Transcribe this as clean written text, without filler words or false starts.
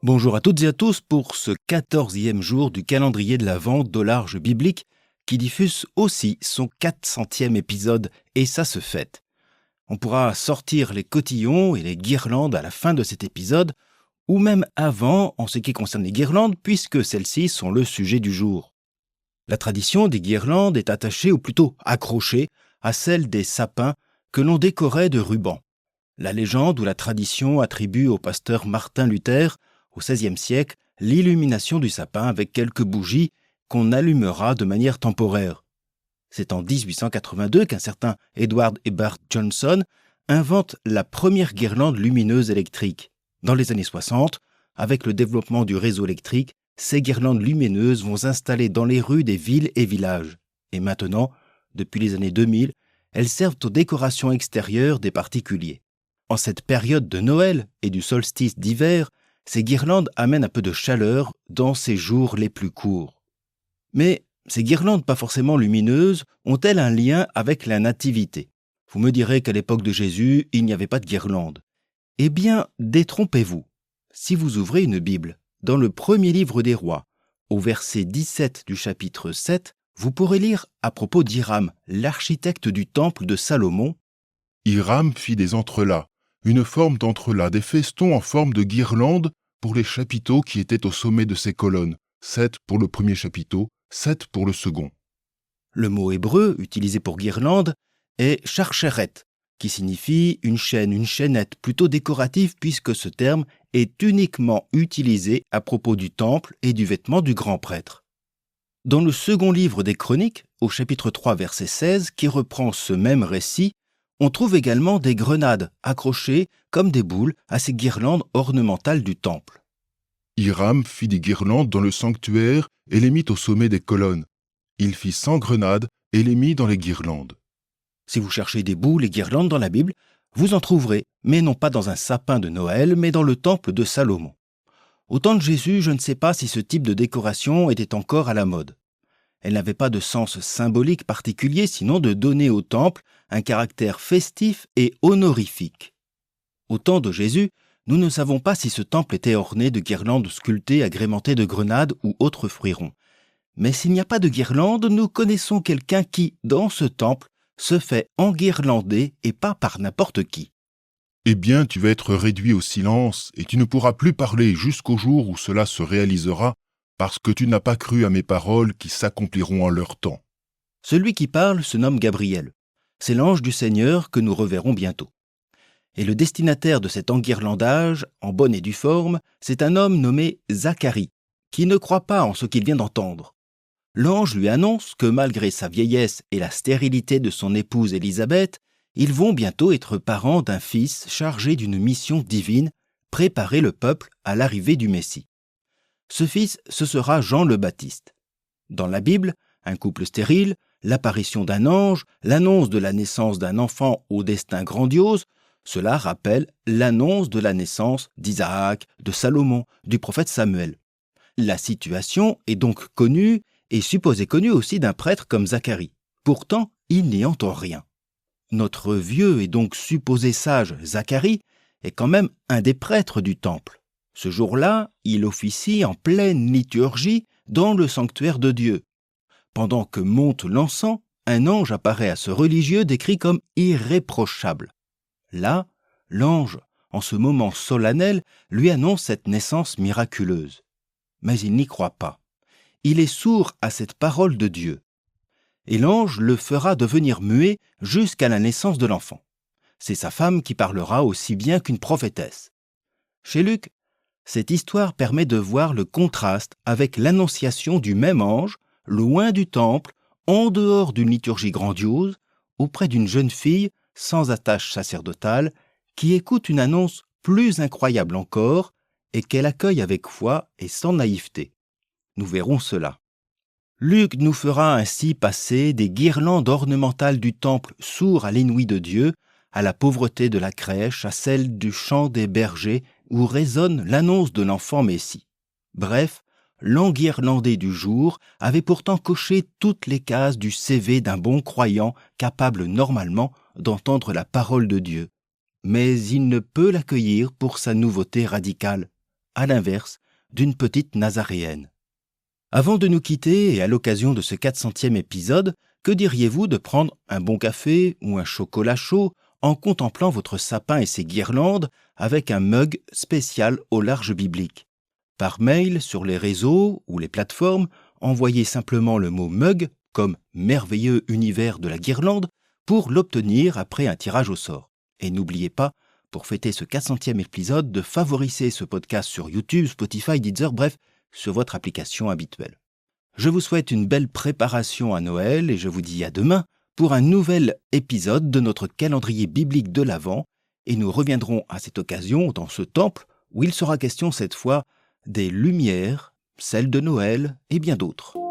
Bonjour à toutes et à tous pour ce 14e jour du calendrier de l'Avent de l'Arche biblique qui diffuse aussi son 400e épisode et ça se fête. On pourra sortir les cotillons et les guirlandes à la fin de cet épisode ou même avant en ce qui concerne les guirlandes puisque celles-ci sont le sujet du jour. La tradition des guirlandes est attachée ou plutôt accrochée à celle des sapins que l'on décorait de rubans. La légende ou la tradition attribue au pasteur Martin Luther au XVIe siècle, l'illumination du sapin avec quelques bougies qu'on allumera de manière temporaire. C'est en 1882 qu'un certain Edward Herbert Johnson invente la première guirlande lumineuse électrique. Dans les années 60, avec le développement du réseau électrique, ces guirlandes lumineuses vont s'installer dans les rues des villes et villages. Et maintenant, depuis les années 2000, elles servent aux décorations extérieures des particuliers. En cette période de Noël et du solstice d'hiver, ces guirlandes amènent un peu de chaleur dans ces jours les plus courts. Mais ces guirlandes pas forcément lumineuses ont-elles un lien avec la nativité ? Vous me direz qu'à l'époque de Jésus, il n'y avait pas de guirlandes. Eh bien, détrompez-vous. Si vous ouvrez une Bible, dans le premier livre des rois, au verset 17 du chapitre 7, vous pourrez lire à propos d'Hiram, l'architecte du temple de Salomon. Hiram fit des entrelacs, une forme d'entrelacs, des festons en forme de guirlandes pour les chapiteaux qui étaient au sommet de ces colonnes, 7 pour le premier chapiteau, 7 pour le second. Le mot hébreu utilisé pour guirlande est charcheret, qui signifie une chaînette plutôt décorative puisque ce terme est uniquement utilisé à propos du temple et du vêtement du grand prêtre. Dans le second livre des Chroniques, au chapitre 3 verset 16, qui reprend ce même récit, on trouve également des grenades accrochées comme des boules à ces guirlandes ornementales du temple. Hiram fit des guirlandes dans le sanctuaire et les mit au sommet des colonnes. Il fit 100 grenades et les mit dans les guirlandes. Si vous cherchez des boules et guirlandes dans la Bible, vous en trouverez, mais non pas dans un sapin de Noël, mais dans le temple de Salomon. Au temps de Jésus, je ne sais pas si ce type de décoration était encore à la mode. Elle n'avait pas de sens symbolique particulier, sinon de donner au temple un caractère festif et honorifique. Au temps de Jésus, nous ne savons pas si ce temple était orné de guirlandes sculptées agrémentées de grenades ou autres fruits-ronds. Mais s'il n'y a pas de guirlande, nous connaissons quelqu'un qui, dans ce temple, se fait enguirlander et pas par n'importe qui. Eh bien, tu vas être réduit au silence et tu ne pourras plus parler jusqu'au jour où cela se réalisera, parce que tu n'as pas cru à mes paroles qui s'accompliront en leur temps. Celui qui parle se nomme Gabriel. C'est l'ange du Seigneur que nous reverrons bientôt. Et le destinataire de cet enguirlandage, en bonne et due forme, c'est un homme nommé Zacharie, qui ne croit pas en ce qu'il vient d'entendre. L'ange lui annonce que malgré sa vieillesse et la stérilité de son épouse Élisabeth, ils vont bientôt être parents d'un fils chargé d'une mission divine, préparer le peuple à l'arrivée du Messie. Ce fils, ce sera Jean le Baptiste. Dans la Bible, un couple stérile, l'apparition d'un ange, l'annonce de la naissance d'un enfant au destin grandiose, cela rappelle l'annonce de la naissance d'Isaac, de Salomon, du prophète Samuel. La situation est donc connue et supposée connue aussi d'un prêtre comme Zacharie. Pourtant, il n'y entend rien. Notre vieux et donc supposé sage Zacharie est quand même un des prêtres du temple. Ce jour-là, il officie en pleine liturgie dans le sanctuaire de Dieu. Pendant que monte l'encens, un ange apparaît à ce religieux décrit comme irréprochable. Là, l'ange, en ce moment solennel, lui annonce cette naissance miraculeuse. Mais il n'y croit pas. Il est sourd à cette parole de Dieu. Et l'ange le fera devenir muet jusqu'à la naissance de l'enfant. C'est sa femme qui parlera aussi bien qu'une prophétesse. Chez Luc, cette histoire permet de voir le contraste avec l'annonciation du même ange, loin du temple, en dehors d'une liturgie grandiose, auprès d'une jeune fille sans attache sacerdotale, qui écoute une annonce plus incroyable encore et qu'elle accueille avec foi et sans naïveté. Nous verrons cela. Luc nous fera ainsi passer des guirlandes ornementales du temple sourd à l'inouï de Dieu, à la pauvreté de la crèche, à celle du chant des bergers, où résonne l'annonce de l'enfant Messie. Bref, l'enguirlandé du jour avait pourtant coché toutes les cases du CV d'un bon croyant capable normalement d'entendre la parole de Dieu. Mais il ne peut l'accueillir pour sa nouveauté radicale. à l'inverse, d'une petite Nazaréenne. Avant de nous quitter et à l'occasion de ce 400e épisode, que diriez-vous de prendre un bon café ou un chocolat chaud en contemplant votre sapin et ses guirlandes avec un mug spécial au large biblique? Par mail, sur les réseaux ou les plateformes, envoyez simplement le mot mug comme merveilleux univers de la guirlande pour l'obtenir après un tirage au sort. Et n'oubliez pas, pour fêter ce 400e épisode, de favoriser ce podcast sur YouTube, Spotify, Deezer, bref, sur votre application habituelle. Je vous souhaite une belle préparation à Noël et je vous dis à demain pour un nouvel épisode de notre calendrier biblique de l'Avent et nous reviendrons à cette occasion dans ce temple où il sera question cette fois des lumières, celles de Noël et bien d'autres.